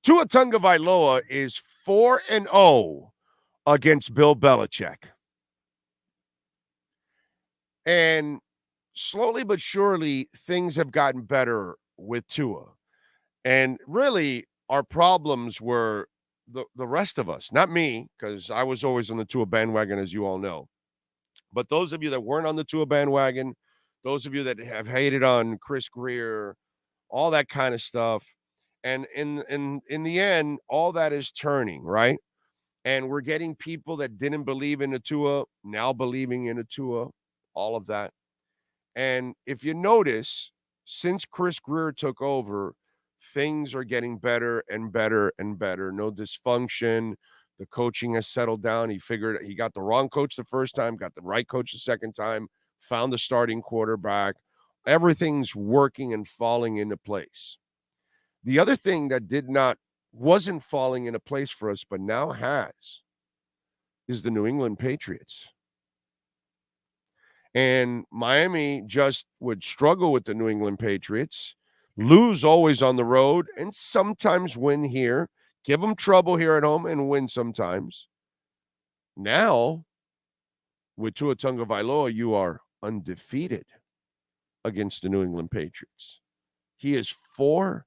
Tua Tagovailoa is 4-0 against Bill Belichick. And slowly but surely, things have gotten better with Tua. And really, our problems were the rest of us, not me, because I was always on the Tua bandwagon, as you all know. But those of you that weren't on the Tua bandwagon, those of you that have hated on Chris Greer, all that kind of stuff. And in the end, all that is turning, right? And we're getting people that didn't believe in a Tua now believing in a Tua, all of that. And if you notice, since Chris Greer took over, things are getting better and better and better. No dysfunction. The coaching has settled down. He figured he got the wrong coach the first time, got the right coach the second time, found the starting quarterback. Everything's working and falling into place. The other thing that wasn't falling into place for us, but now has, is the New England Patriots. And Miami just would struggle with the New England Patriots, lose always on the road, and sometimes win here, give them trouble here at home, and win sometimes. Now, with Tua Tagovailoa, you are undefeated against the New England Patriots. He is 4-0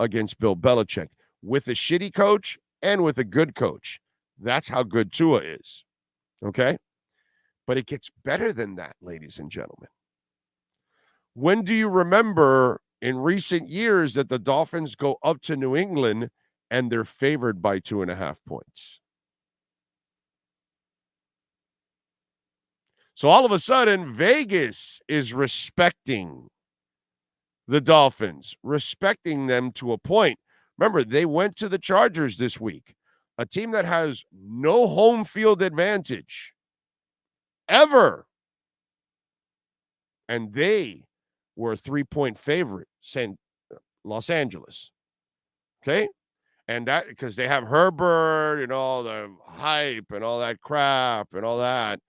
against Bill Belichick with a shitty coach and with a good coach. That's how good Tua is. Okay? But it gets better than that, ladies and gentlemen. When do you remember in recent years that the Dolphins go up to New England and they're favored by 2.5 points? So all of a sudden, Vegas is respecting the Dolphins, respecting them to a point. Remember, they went to the Chargers this week, a team that has no home field advantage ever. And they were a 3-point favorite, Los Angeles. Okay? And that because they have Herbert and all the hype and all that crap and all that.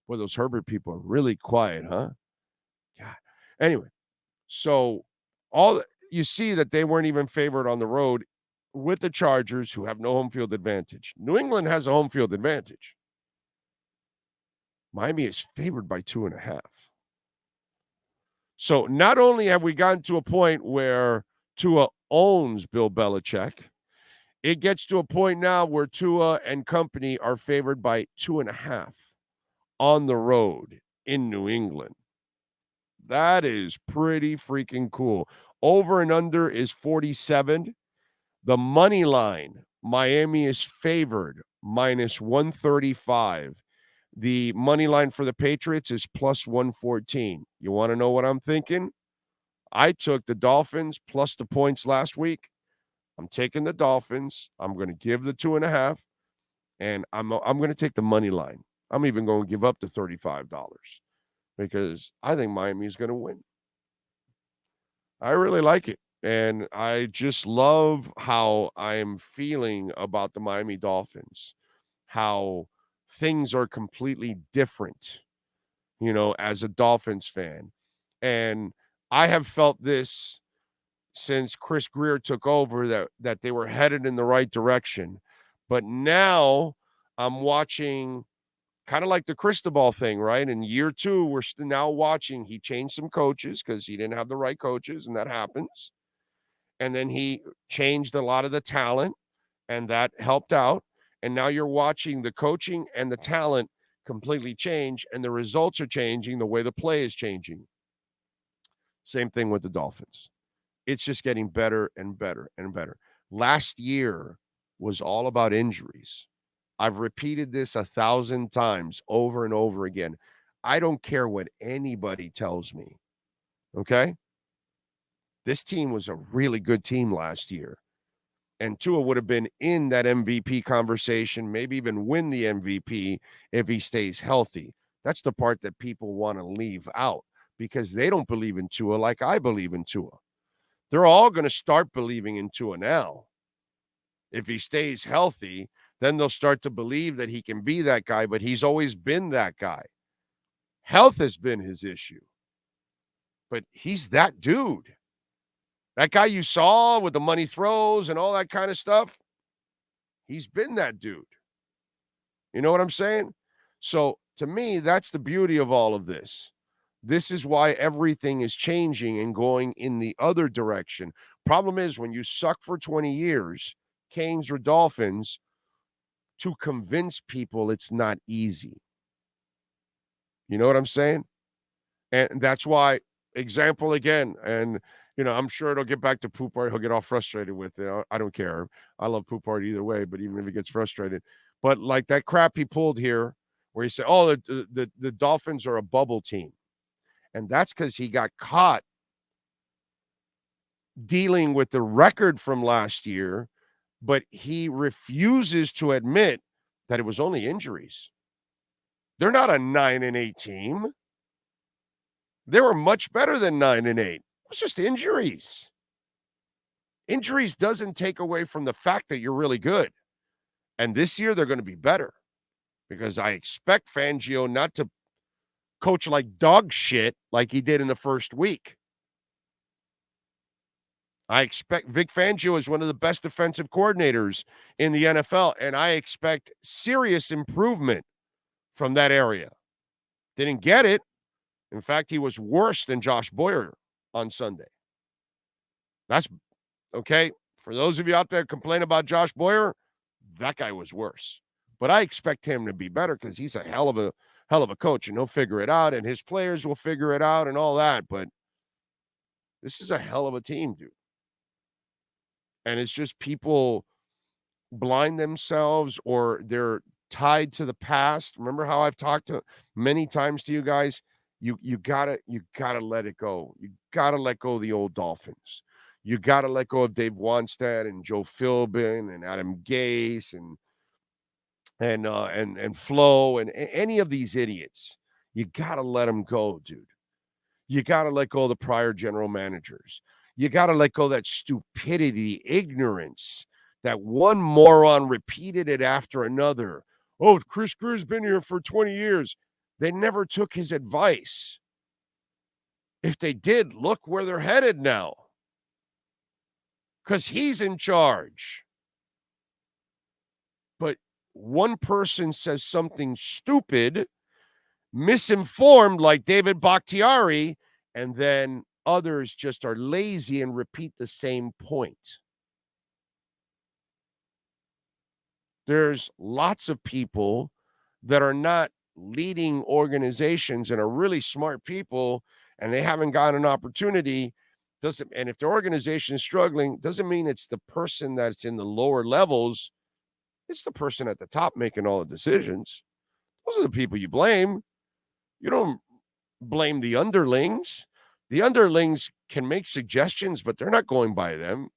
Boy, those Herbert people are really quiet, huh? God. Anyway, so you see that they weren't even favored on the road with the Chargers, who have no home field advantage. New England has a home field advantage. Miami is favored by 2.5. So not only have we gotten to a point where Tua owns Bill Belichick, it gets to a point now where Tua and company are favored by 2.5 on the road in New England. That is pretty freaking cool. Over and under is 47. The money line, Miami is favored minus 135. The money line for the Patriots is plus 114. You want to know what I'm thinking? I took the Dolphins plus the points last week. I'm taking the Dolphins. I'm going to give the 2.5, and I'm going to take the money line. I'm even going to give up the $35 because I think Miami is going to win. I really like it. And I just love how I am feeling about the Miami Dolphins, how things are completely different, as a Dolphins fan. And I have felt this since Chris Greer took over, that they were headed in the right direction. But now I'm watching kind of like the Cristobal thing, right? In year 2, we're now watching. He changed some coaches because he didn't have the right coaches, and that happens. And then he changed a lot of the talent, and that helped out. And now you're watching the coaching and the talent completely change, and the results are changing. The way the play is changing. Same thing with the Dolphins. It's just getting better and better and better. Last year was all about injuries. I've repeated this 1,000 times over and over again. I don't care what anybody tells me. Okay? This team was a really good team last year. And Tua would have been in that MVP conversation, maybe even win the MVP if he stays healthy. That's the part that people want to leave out because they don't believe in Tua like I believe in Tua. They're all going to start believing in Tua now. If he stays healthy, then they'll start to believe that he can be that guy, but he's always been that guy. Health has been his issue, but he's that dude. That guy you saw with the money throws and all that kind of stuff, he's been that dude. You know what I'm saying? So to me, that's the beauty of all of this. This is why everything is changing and going in the other direction. Problem is, when you suck for 20 years, Canes or Dolphins, to convince people it's not easy. You know what I'm saying? And that's why, example again, and I'm sure it'll get back to Poupart. He'll get all frustrated with it. I don't care. I love Poupart either way, but even if he gets frustrated. But like that crap he pulled here, where he said, oh, the Dolphins are a bubble team. And that's because he got caught dealing with the record from last year, but he refuses to admit that it was only injuries. They're not a 9-8 team. They were much better than 9-8. It was just injuries. Injuries doesn't take away from the fact that you're really good. And this year they're going to be better because I expect Fangio not to coach like dog shit like he did in the first week. I expect Vic Fangio is one of the best defensive coordinators in the NFL, and I expect serious improvement from that area. Didn't get it. In fact, he was worse than Josh Boyer on Sunday. That's okay. For those of you out there complaining about Josh Boyer, that guy was worse. But I expect him to be better because he's a hell of a coach, and he'll figure it out, and his players will figure it out and all that. But this is a hell of a team, dude. And it's just people blind themselves or they're tied to the past. Remember how I've talked to many times to you guys? You gotta let it go. You gotta let go of the old Dolphins. You gotta let go of Dave Wanstead and Joe Philbin and Adam Gase and Flo and any of these idiots. You gotta let them go, dude. You gotta let go of the prior general managers. You gotta let go of that stupidity, ignorance. That one moron repeated it after another. Oh, Chris Grier's been here for 20 years. They never took his advice. If they did, look where they're headed now. Because he's in charge. But one person says something stupid, misinformed like David Bakhtiari, and then others just are lazy and repeat the same point. There's lots of people that are not leading organizations and are really smart people, and they haven't got an opportunity. And if the organization is struggling, doesn't mean it's the person that's in the lower levels. It's the person at the top making all the decisions. Those are the people you blame. You don't blame the underlings. The underlings can make suggestions, but they're not going by them.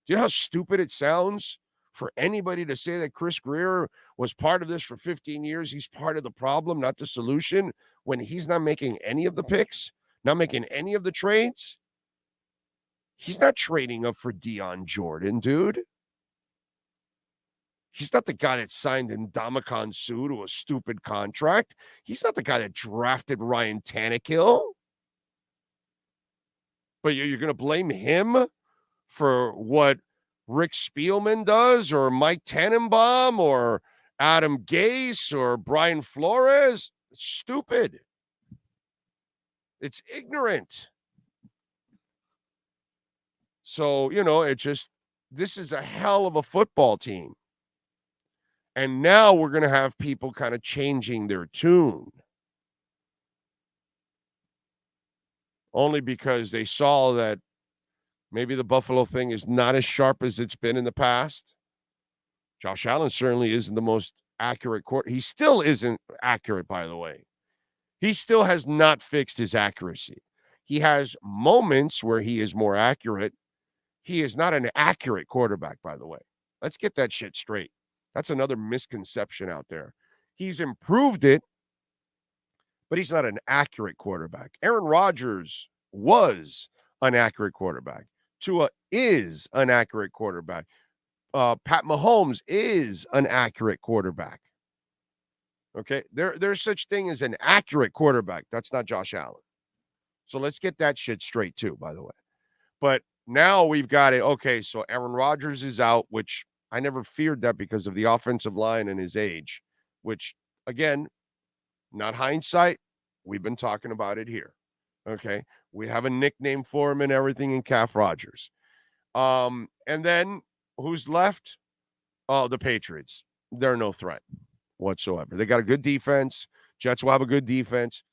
Do you know how stupid it sounds for anybody to say that Chris Grier was part of this for 15 years? He's part of the problem, not the solution, when he's not making any of the picks, not making any of the trades. He's not trading up for Deion Jordan, dude. He's not the guy that signed Ndamukong Suh to a stupid contract. He's not the guy that drafted Ryan Tannehill. But you're going to blame him for what Rick Spielman does or Mike Tannenbaum or Adam Gase or Brian Flores? It's stupid. It's ignorant. So, this is a hell of a football team. And now we're going to have people kind of changing their tune. Only because they saw that maybe the Buffalo thing is not as sharp as it's been in the past. Josh Allen certainly isn't the most accurate quarterback. He still isn't accurate, by the way. He still has not fixed his accuracy. He has moments where he is more accurate. He is not an accurate quarterback, by the way. Let's get that shit straight. That's another misconception out there. He's improved it, but he's not an accurate quarterback. Aaron Rodgers was an accurate quarterback. Tua is an accurate quarterback. Pat Mahomes is an accurate quarterback. Okay, there's such thing as an accurate quarterback. That's not Josh Allen. So let's get that shit straight too, by the way. But Now we've got it. Okay, so Aaron Rodgers is out, which I never feared that because of the offensive line and his age, which, again, not hindsight. We've been talking about it here. Okay. We have a nickname for him and everything in Calf Rodgers. And then who's left? Oh, the Patriots. They're no threat whatsoever. They got a good defense. Jets will have a good defense.